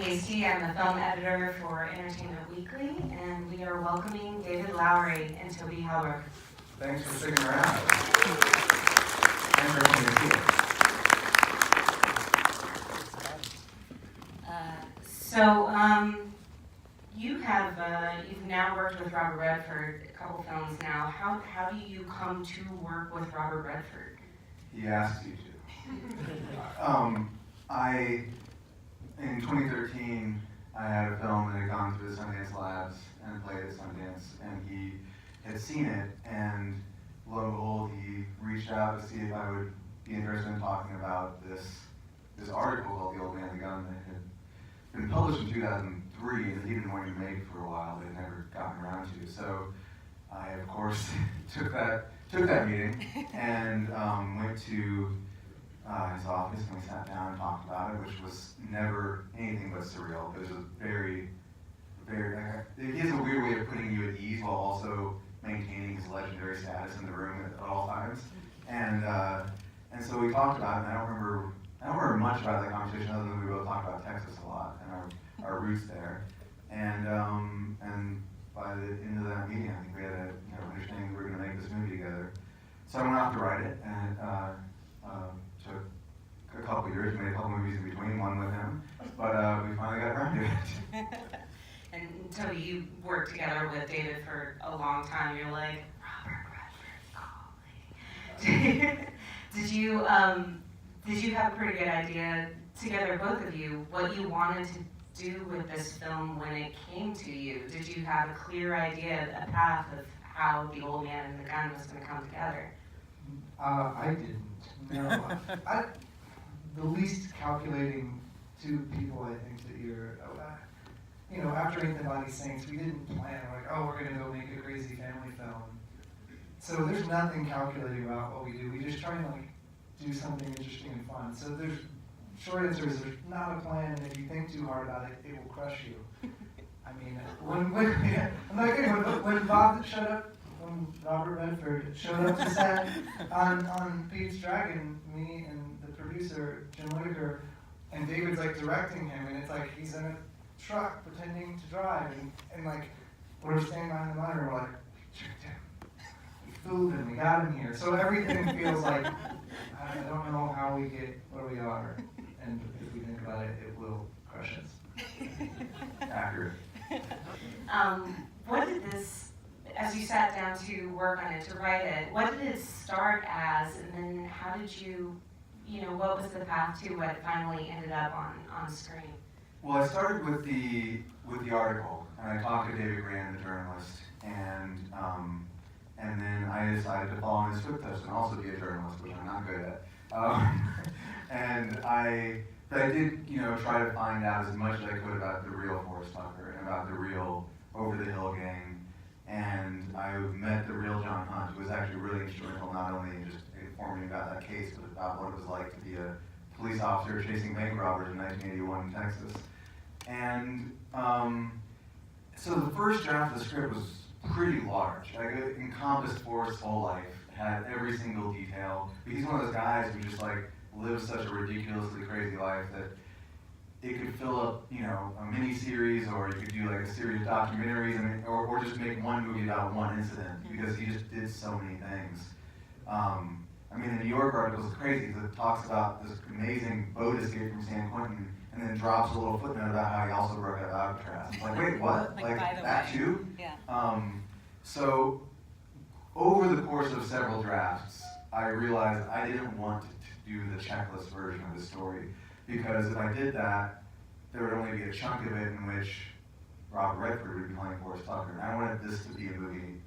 Hasty. I'm the film editor for Entertainment Weekly, and we are welcoming David Lowery and Toby Halbrooks. Thanks for sticking around. Thanks for coming to see us. You've now worked with Robert Redford a couple films now. How do you come to work with Robert Redford? He asked you to. In 2013, I had a film that had gone through the Sundance Labs and played at Sundance, and he had seen it, and lo and behold, he reached out to see if I would be interested in talking about this article called The Old Man and the Gun that had been published in 2003 and he'd been wanting to make for a while, but had never gotten around to. So I, of course, took that meeting and went to his office, and we sat down and talked about it, which was never anything but surreal. It was very, very, he has a weird way of putting you at ease while also maintaining his legendary status in the room at all times. And so we talked about it, and I don't remember much about that conversation other than we both talked about Texas a lot and our roots there. And by the end of that meeting, I think we had a understanding that we were going to make this movie together. So I went off to write it, and took a couple years. We made a couple movies in between, one with him, but we finally got around to it. And Toby, you worked together with David for a long time. You're like, Robert Redford's calling. Did you have a pretty good idea together, both of you, what you wanted to do with this film when it came to you? Did you have a clear idea, a path of how The Old Man and the Gun was going to come together? I didn't. No. The least calculating two people, I think, that you're, after Ain't the Body Saints, we didn't plan, we're going to go make a crazy family film. So there's nothing calculating about what we do. We just try and do something interesting and fun. So short answer is there's not a plan, and if you think too hard about it, it will crush you. I mean, when Bob showed up, when Robert Redford showed up to set on Pete's Dragon, me and the producer, Jim Whitaker, and David's directing him, and it's he's in a truck pretending to drive, and we're standing behind the monitor, and we're like, we tricked him. We fooled him, we got him here. So everything feels I don't know how we get where we are, and if we think about it, it will crush us. Accurate. What did this, as you sat down to work on it, to write it, what did it start as, and then how did you, what was the path to what finally ended up on screen? Well, I started with the article, and I talked to David Grand, the journalist, and then I decided to follow in his footsteps and also be a journalist, which I'm not good at. But I did, try to find out as much as I could about the real Forrest Tucker and about the real Over the Hill gang. And I met the real John Hunt, who was actually really instrumental, not only in just informing me about that case, but about what it was like to be a police officer chasing bank robbers in 1981 in Texas. And so the first draft of the script was pretty large. It encompassed Forrest's whole life, had every single detail. But he's one of those guys who just lives such a ridiculously crazy life that it could fill up, a mini-series, or you could do a series of documentaries, or just make one movie about one incident, because he just did so many things. The New York article is crazy, because it talks about this amazing boat escape from San Quentin, and then drops a little footnote about how he also broke out of Alcatraz. It's wait, what? That too? Yeah. So, over the course of several drafts, I realized I didn't want to do the checklist version of the story, because if I did that, there would only be a chunk of it in which Robert Redford would be playing Forrest Tucker. And I wanted this to be a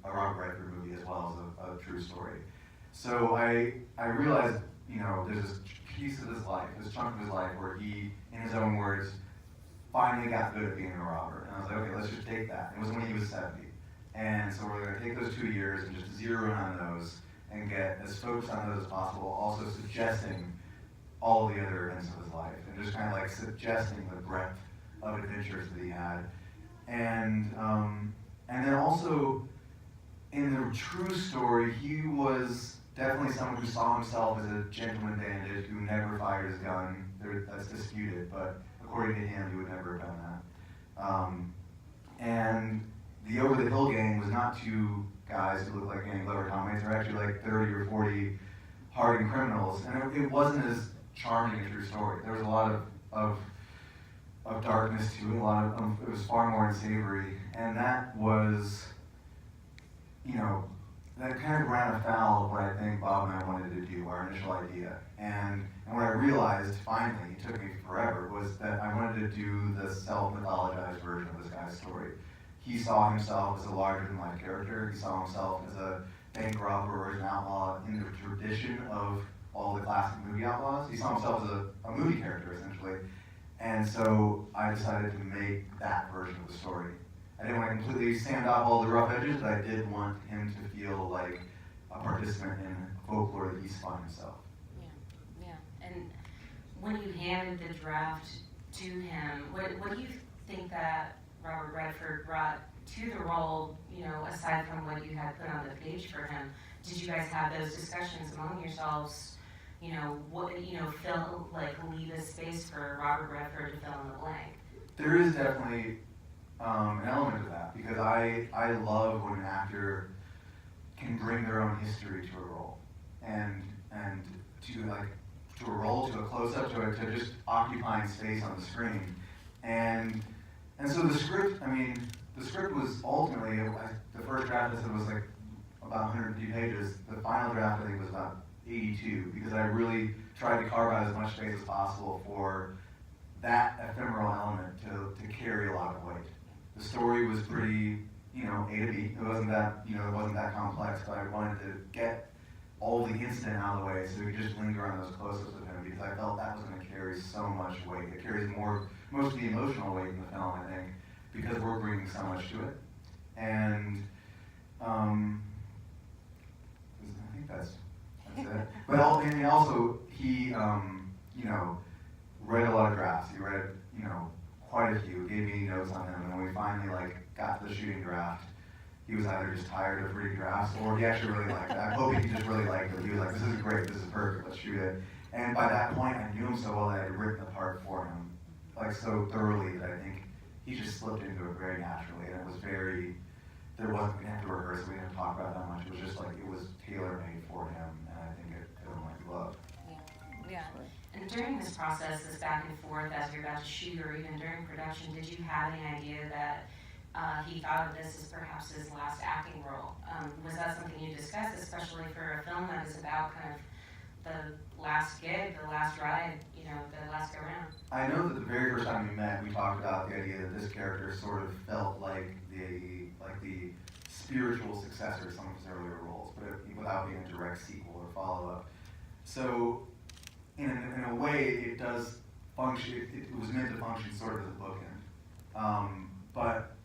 Robert Redford movie as well as a true story. So I realized, there's this piece of his life, this chunk of his life, where he, in his own words, finally got good at being a robber. And I was like, okay, let's just take that. It was when he was 70. And so we're going to take those 2 years and just zero in on those and get as focused on those as possible, also suggesting all the other events of his life, and just kind of suggesting the breadth of adventures that he had. And then also, in the true story, he was definitely someone who saw himself as a gentleman bandit who never fired his gun. That's disputed, but according to him, he would never have done that. And the Over the Hill gang was not two guys who looked like gang clever Tom They're actually like 30 or 40 hardened criminals, and it wasn't as charming a true story. There was a lot of darkness to it. It was far more unsavory, and that was, that kind of ran afoul of what I think Bob and I wanted to do, our initial idea. And what I realized, finally, it took me forever, was that I wanted to do the self-mythologized version of this guy's story. He saw himself as a larger-than-life character. He saw himself as a bank robber or as an outlaw in the tradition of all the classic movie outlaws. He saw himself as a movie character, essentially. And so I decided to make that version of the story. I didn't want to completely sand off all the rough edges, but I did want him to feel like a participant in folklore that he spun himself. Yeah. And when you handed the draft to him, what do you think that Robert Redford brought to the role, aside from what you had put on the page for him? Did you guys have those discussions among yourselves? Leave a space for Robert Redford to fill in the blank? There is definitely an element of that, because I love when an actor can bring their own history to a role, and to a role, to a close-up, to just occupying space on the screen. And so the script was ultimately, the first draft I said was like about 150 pages. The final draft I think was about 82, because I really tried to carve out as much space as possible for that ephemeral element to carry a lot of weight. The story was pretty, A to B. It wasn't that complex, but I wanted to get all the incident out of the way so we could just linger on those close-ups with him, because I felt that was going to carry so much weight. It carries most of the emotional weight in the film, I think, because we're bringing so much to it. And I think that's it. But also, he, read a lot of drafts. He read, quite a few, gave me notes on them, and when we finally, got to the shooting draft, he was either just tired of reading drafts, or he actually really liked it. I'm hoping he just really liked it. He was like, this is great, this is perfect, let's shoot it. And by that point, I knew him so well that I had written the part for him, so thoroughly that I think he just slipped into it very naturally, and it was we didn't have to rehearse, we didn't have to talk about it that much. It was just it was tailor-made for him, and I think it went like glove. Yeah. And during this process, this back and forth as you're about to shoot, or even during production, did you have any idea that he thought of this as perhaps his last acting role? Was that something you discussed, especially for a film that is about kind of the last gig, the last ride, the last go-round? I know that the very first time we met, we talked about the idea that this character sort of felt like the spiritual successor of some of his earlier roles, but without being a direct sequel or follow-up. So, in a way, it does function. It was meant to function sort of as a bookend, but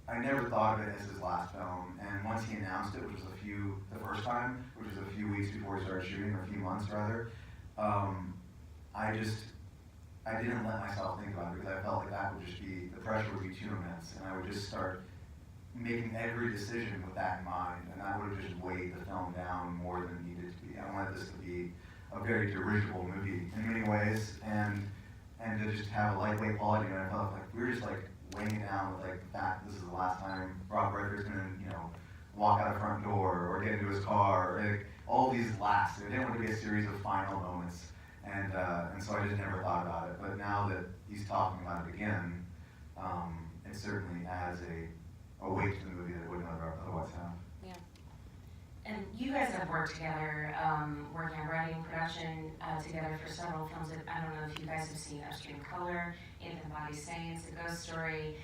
I never thought of it as his last film. And once he announced it, which was the first time, which was a few weeks before he started shooting, or a few months rather, I didn't let myself think about it, because I felt like that would just be, the pressure would be too immense, and I would just start making every decision with that in mind, and that would have just weighed the film down more than it needed to be. I wanted this to be a very dirigible movie in many ways, and to just have a lightweight quality, and I felt like we were just weighing it down with the fact that this is the last time Rob Redford's gonna, walk out a front door or get into his car, or all these last. It didn't want to be a series of final moments, and so I just never thought about it. But now that he's talking about it again, it certainly adds a weight to the movie that it wouldn't otherwise have. Yeah. And you guys have worked together, working on writing, production together for several films. I don't know if you guys have seen Upstream Color, Infant Body Saints, A Ghost Story.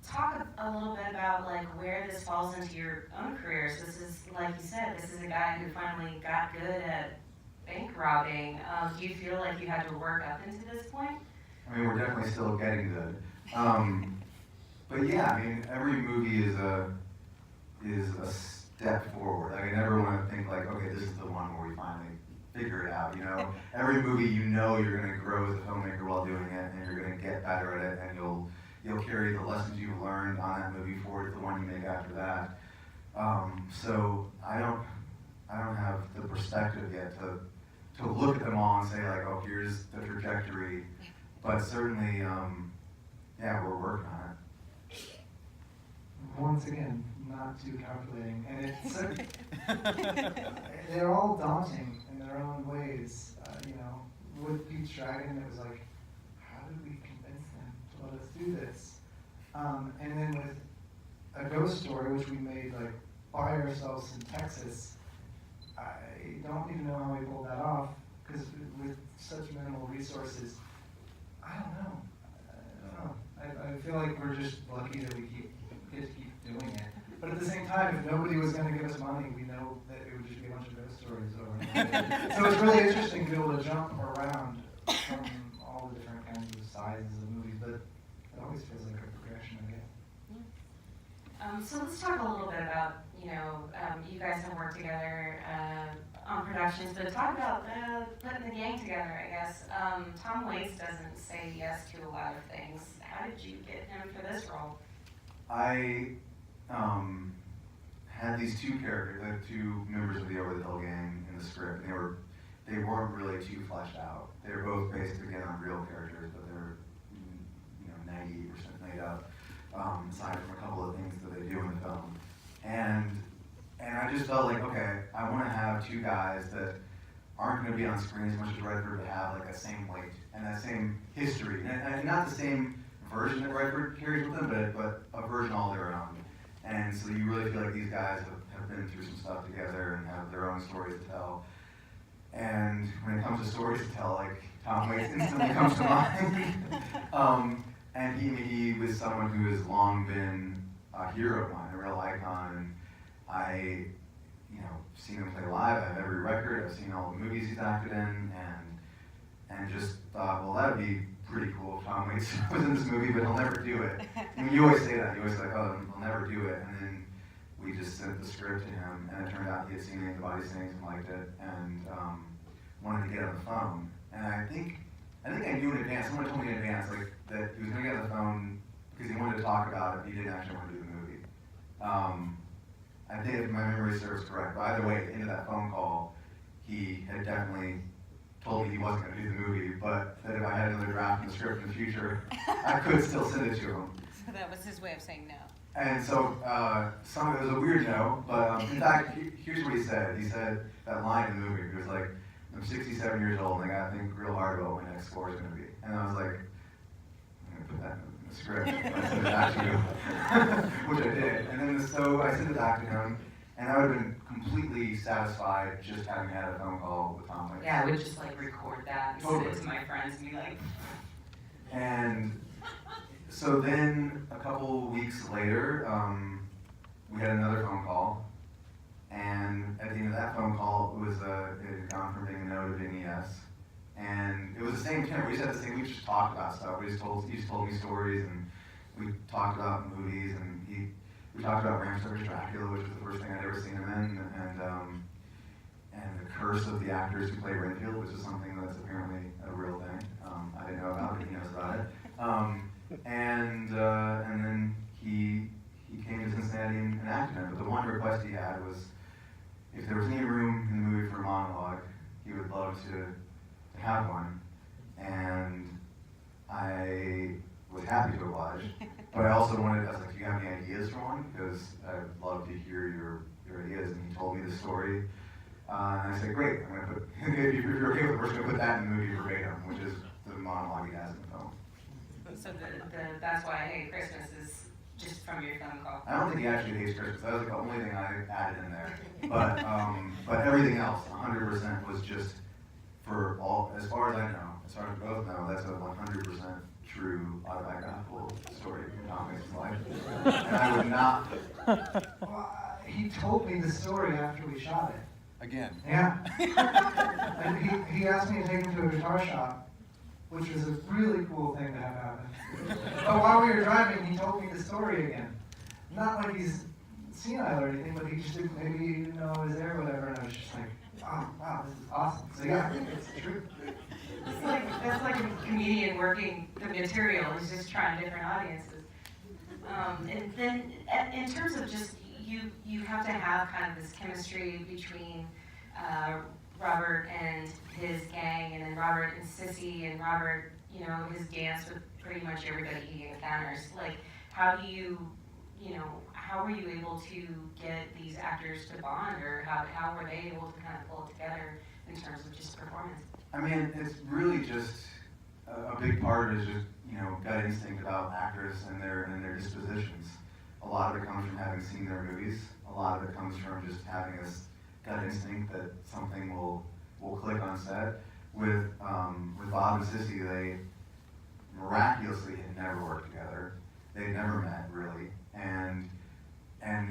Talk a little bit about where this falls into your own careers. This is, like you said, this is a guy who finally got good at bank robbing. Do you feel like you had to work up into this point? I mean, we're definitely still getting good. But yeah, every movie is a step forward. I never want to think okay, this is the one where we finally figure it out. Every movie, you're going to grow as a filmmaker while doing it, and you're going to get better at it, and you'll carry the lessons you've learned on that movie forward to the one you make after that. So I don't have the perspective yet to look at them all and say oh, here's the trajectory but certainly, yeah, we're working on it. Once again, not too calculating, and it's they're all daunting in their own ways. With Pete's Dragon, it was like, how did we convince them to let us do this? And then with A Ghost Story, which we made like by ourselves in Texas, I don't even know how we pulled that off, because with such minimal resources, I don't know. I feel like we're just lucky that we get to keep doing it. But at the same time, if nobody was going to give us money, we know that it would just be a bunch of ghost stories over and over. So it's really interesting to be able to jump around from all the different kinds of sizes of movies, but it always feels like a progression, I guess. So let's talk a little bit about, you guys have worked together on productions, but talk about putting the gang together, I guess. Tom Waits doesn't say yes to a lot of things. How did you get him for this role? I had these two characters, the two members of the Over the Hill gang in the script, and they weren't really too fleshed out. They were both based again on real characters, but they're 98% made up, aside from a couple of things that they do in the film. And I just felt like, okay, I want to have two guys that aren't going to be on screen as much as Redford, but have like that same weight and that same history, and not the same version that Redford carries with them, but a version all their own. And so you really feel like these guys have been through some stuff together and have their own stories to tell. And when it comes to stories to tell, like Tom Waits instantly comes to mind. And he was someone who has long been a hero of mine, a real icon. And I, seen him play live. I have every record. I've seen all the movies he's acted in, and just thought, well, that would be pretty cool if Tom Waits was in this movie, but he'll never do it. I mean, you always say that. You always say, oh, he'll never do it. And then we just sent the script to him, and it turned out he had seen the Body Sings and liked it, and wanted to get on the phone. And I think I knew in advance. Someone told me in advance, like, that he was going to get on the phone because he wanted to talk about it, but he didn't actually want to do the movie. I think if my memory serves correct. But either way, at the end of that phone call, he had definitely told me he wasn't going to do the movie, but that if I had another draft of the script in the future, I could still send it to him. So that was his way of saying no. And so it was a weird no, but in fact, here's what he said. He said that line in the movie. He was like, I'm 67 years old and I got to think real hard about what my next score is going to be. And I was like, I'm going to put that in the script. I sent it back to you, which I did. And then so I sent it back to him, and I would have been completely satisfied just having had a phone call with Tom Waits. Yeah, I would just like record that and send it to my friends and be like. And so then a couple weeks later, we had another phone call, and at the end of that phone call, it had gone from being a no to being a yes. And it was the same tenor. We just had the same. We just talked about stuff. He just told me stories, and we talked about movies, and we talked about Bram Stoker's Dracula, which was the first thing I'd ever seen him in, and the curse of the actors who play Renfield, which is something that's apparently a real thing. I didn't know about it. He knows about it. And then he came to Cincinnati and acted in it. But the one request he had was, if there was any room in the movie for a monologue, he would love to have one. And I was happy to oblige, but I also I was like, do you have any ideas for one? Because I'd love to hear your ideas. And he told me the story. And I said, great, I'm going to put, if you're okay with it, we're going to put that in the movie verbatim, which is the monologue he has in the film. So that's why I Hate Christmas is just from your phone call. I don't think he actually hates Christmas. That was like the only thing I added in there. But everything else, 100% was just for all, as far as I know, as far as we both know, that's a 100% true autobiographical story from Tom Waits' life. And I would not. Well, he told me the story after we shot it. Again. Yeah. And he asked me to take him to a guitar shop, which was a really cool thing to have happen. But while we were driving, he told me the story again. Not like he's senile or anything, but he just didn't, maybe he didn't know I was there or whatever, and I was just like, oh, wow, this is awesome. So yeah, I think it's true. That's like a comedian working the material. He's just trying different audiences. And then in terms of just, you have to have kind of this chemistry between Robert and his gang, and then Robert and Sissy, and Robert, you know, his dance with pretty much everybody he encounters. Like, how do you, you know, how were you able to get these actors to bond, or how were they able to kind of pull it together in terms of just performance? I mean, it's really just a big part of it is just, you know, gut instinct about actors and their dispositions. A lot of it comes from having seen their movies. A lot of it comes from just having this gut instinct that something will click on set. With Bob and Sissy, they miraculously had never worked together. They'd never met really, and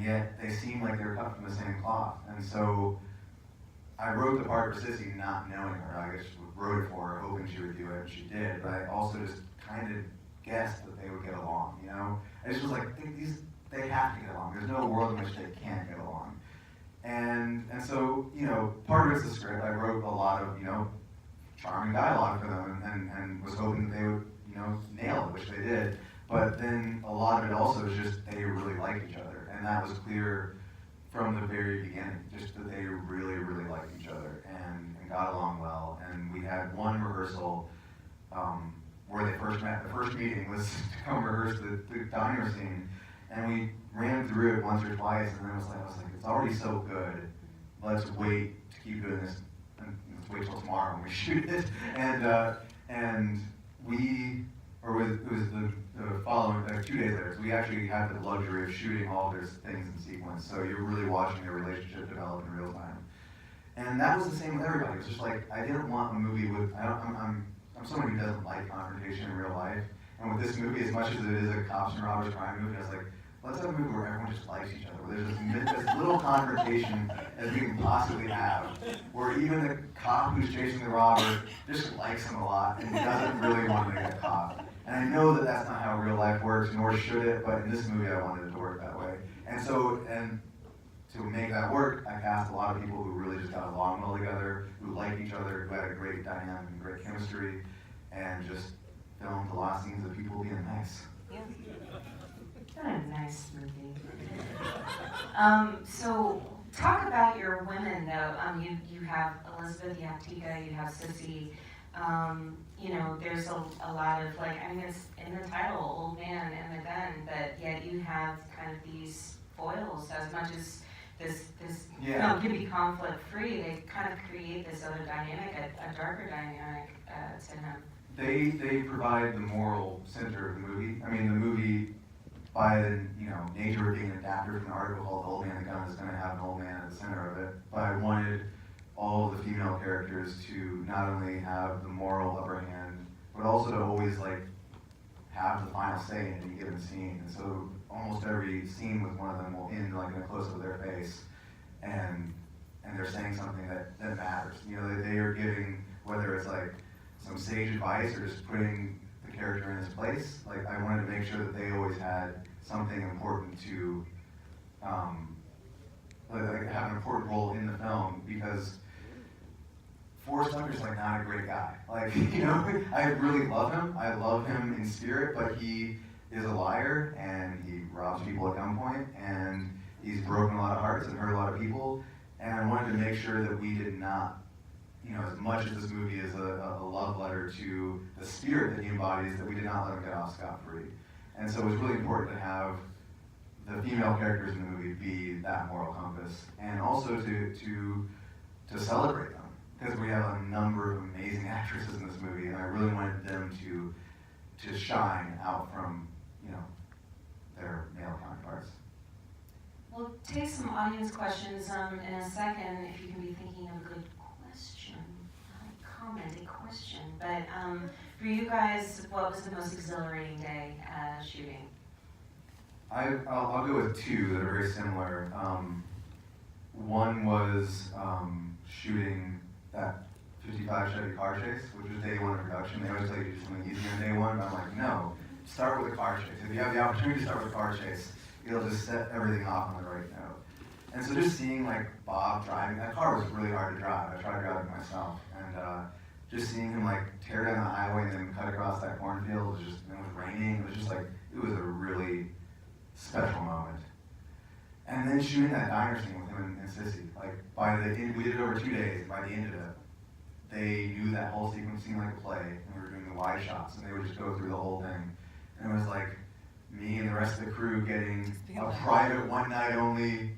yet they seemed like they were cut from the same cloth. And so I wrote the part for Sissy not knowing her. I just wrote it for her, hoping she would do it, and she did. But I also just kind of guessed that they would get along. You know, I just was like, they have to get along. There's no world in which they can't get along. And so, you know, part of it's the script. I wrote a lot of, you know, charming dialogue for them, and was hoping that they would, you know, nail it, which they did. But then a lot of it also is just they really like each other, and that was clear from the very beginning, just that they really, really liked each other and got along well. And we had one rehearsal where they first met. The first meeting was to come rehearse the diner scene, and we ran through it once or twice, and then I was like, it's already so good. Let's wait to keep doing this, and let's wait till tomorrow when we shoot it. And we, or it was the following, 2 days later, so we actually had the luxury of shooting all of their things in sequence. So you're really watching their relationship develop in real time. And that was the same with everybody. It was just like, I didn't want a movie with, I'm someone who doesn't like confrontation in real life. And with this movie, as much as it is a cops and robbers crime movie, I was like, let's have a movie where everyone just likes each other, where there's as little confrontation as we can possibly have, where even the cop who's chasing the robber just likes him a lot and doesn't really want him to get caught. And I know that that's not how real life works, nor should it, but in this movie I wanted it to work that way. And so, and to make that work, I cast a lot of people who really just got along well together, who liked each other, who had a great dynamic and great chemistry, and just filmed a lot of scenes of people being nice. Yeah. What a nice movie. So talk about your women though. You have Elizabeth, you have Tika, you have Sissy. You know, there's a lot of like, I mean, it's in the title, Old Man and the Gun, but yet you have kind of these foils as much as this film can be conflict free. They kind of create this other dynamic, a darker dynamic to him. They provide the moral center of the movie. I mean, the movie, by the nature of being adapted from an article called Old Man and the Gun, is going to have an old man at the center of it. But I wanted all of the female characters to not only have the moral upper hand, but also to always like have the final say in any given scene. And so almost every scene with one of them will end like in a close up of their face, and they're saying something that matters. You know, they are giving, whether it's like some sage advice or just putting the character in his place. Like, I wanted to make sure that they always had something important to like have an important role in the film, because Forrest Gump is like not a great guy. Like, you know, I really love him. I love him in spirit, but he is a liar and he robs people at gunpoint and he's broken a lot of hearts and hurt a lot of people. And I wanted to make sure that we did not, you know, as much as this movie is a love letter to the spirit that he embodies, that we did not let him get off scot-free. And so it was really important to have the female characters in the movie be that moral compass, and also to celebrate them, because we have a number of amazing actresses in this movie, and I really wanted them to shine out from, you know, their male counterparts. We'll take some audience questions in a second, if you can be thinking of a good question, not a comment, a question. But for you guys, what was the most exhilarating day shooting? I'll go with two that are very similar. One was shooting that 55 Chevy car chase, which was day one of production. They always tell you to do something easier on day one, but I'm like, no, start with a car chase. If you have the opportunity to start with a car chase, it'll just set everything off on the right note. And so just seeing like Bob driving, that car was really hard to drive. I tried driving it myself, and just seeing him like tear down the highway and then cut across that cornfield, it was raining. It was just like, it was a really special moment. And then shooting that diner scene with him and Sissy, like by the end, we did it over 2 days. By the end of it, they knew that whole sequence seemed like a play, and we were doing the wide shots, and they would just go through the whole thing. And it was like me and the rest of the crew getting a private one-night-only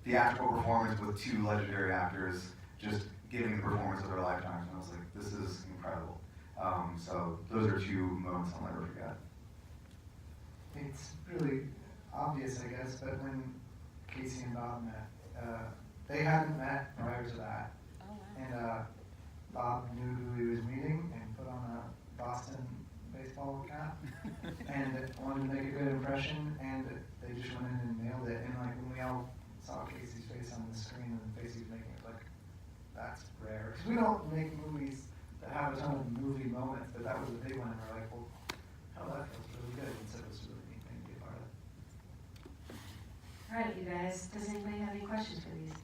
theatrical performance with two legendary actors just giving the performance of their lifetimes. And I was like, this is incredible. So those are two moments I'll never forget. It's really obvious, I guess, but when Casey and Bob met, they hadn't met prior to that. Oh, wow. And Bob knew who he was meeting and put on a Boston baseball cap and wanted to make a good impression, and they just went in and nailed it. And like when we all saw Casey's face on the screen and the face he was making, it was like, that's rare. Because we don't make movies that have a ton of movie moments, but that was a big one. And we're like, well, hell, that feels really good. And so it was a really neat thing to be a part of. All right, you guys, does anybody have any questions for these